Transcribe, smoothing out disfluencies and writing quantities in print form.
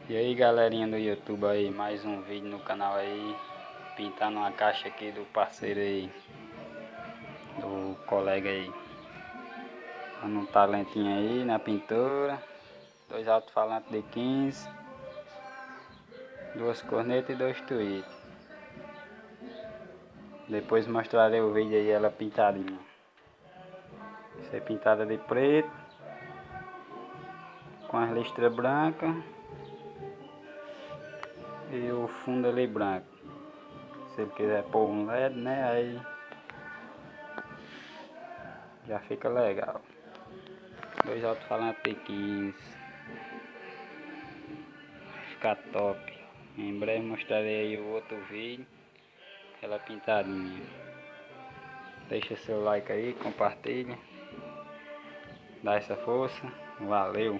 E aí galerinha do YouTube aí, mais um vídeo no canal aí, pintando uma caixa aqui do parceiro aí, do colega aí, dando um talentinho aí na pintura, 2 alto-falantes de 15, 2 cornetas e 2 tweets. Depois mostrarei o vídeo aí ela pintadinha. Isso é pintada de preto, com as listras brancas e o fundo ali branco. Se ele quiser pôr um LED, né, aí já fica legal. 2 alto-falantes de 15. Fica top. Em breve mostrarei aí o outro vídeo, ela pintadinha. Deixa seu like aí, compartilha, dá essa força. Valeu!